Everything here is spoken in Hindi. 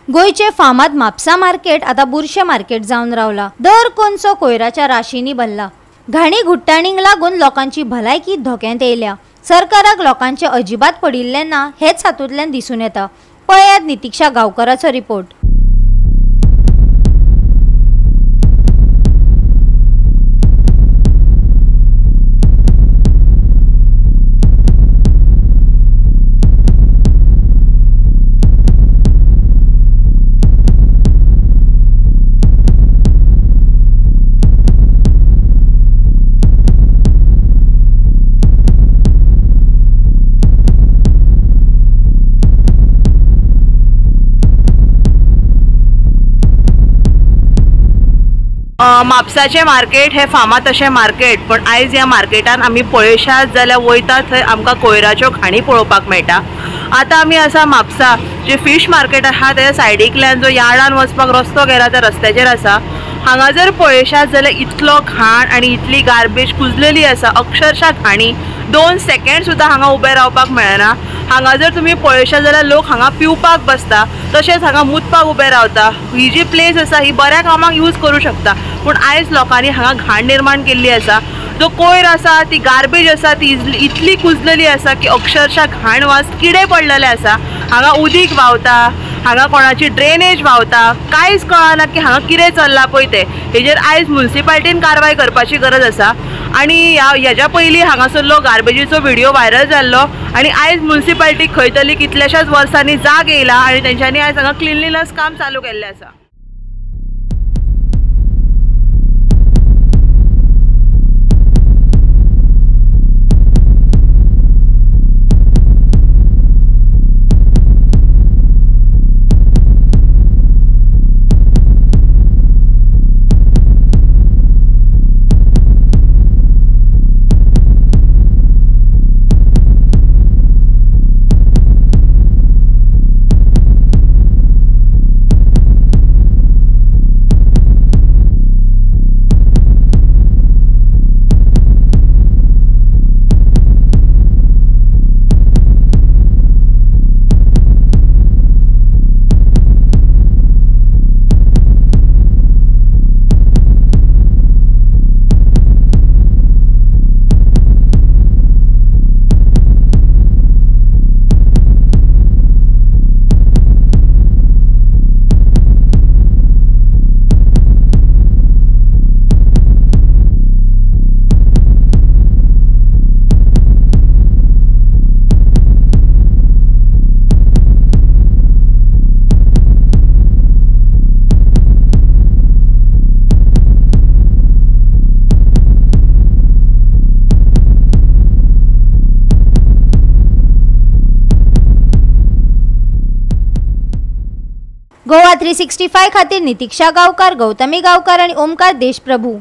गोयचे फामाद म्हापसा मार्केट आता बुरशे मार्केट जावन रावला। दर कोणचो कोयराच्या राशींनी भरला। घाणी घुट्टाणींक लागून लोकांची भलायकी धोक्यांत येयल्या। सरकाराक लोकांचे अजिबात पडिल्ले ना हेच हातूंतल्यान दिसून येता। पळयात नितीक्षा गांवकराचो रिपोर्ट। म्हापसाचे मार्केट हे फामाद अशें मार्केट, पण आयज ह्या मार्केटान आमी पळयशात जाल्यार वयता थंय आमकां कोयराच्यो घाणी पळोवपाक मेळटा। आतां आमी आसा म्हापसा जे फिश मार्केट आहा त्या सायडीकल्यान जो यार्डान वचपाक रस्तो गेला त्या रस्त्याचेर आसा। हांगा जर पळयशात जाल्यार इतलो घाण आनी इतली गार्बेज कुजलेली आसा, अक्षरशः घाणी। 2 सेकंड सुद्दां हांगा उबे रावपाक मेळना। हांगा जर तुमी पळयशात जाल्यार लोक हांगा पिवपाक बसता, तशेंच हांगा मुतपाक उबे रावता। ही जी प्लेस आसा ही बऱ्या कामाक यूज करूं शकता, पण आयज लोकांनी हांगा घाण निर्माण केल्ली आसा। जो कोयर आसा ती गार्बेज आसा ती इतली कुजलेली आसा की अक्षरशः घाण वास, किडे पडलेले आसा। हांगा उदीक व्हांवता, हांगा कोणाची ड्रेनेज व्हांवता, कांयच कळना की हांगा कितें चल्ला पळय तें। हेजेर आयज म्युनिसिपालिटीन कारवाय करपाची गरज आसा। आणि हेज्या पयलीं हांगासरलो गार्बेजीचो व्हिडिओ व्हायरल जाल्लो आणि आयज म्युनिसिपालिटीक खंय तरी कितल्याशाच वर्सांनी जाग येयला आणि तेंच्यांनी आयज हांगा क्लिनलीनेस काम चालू केल्लें आसा। गोवा 365 खातीर नितीक्षा गांवकार, गौतमी गांवकार आणि ओमकार देशप्रभू।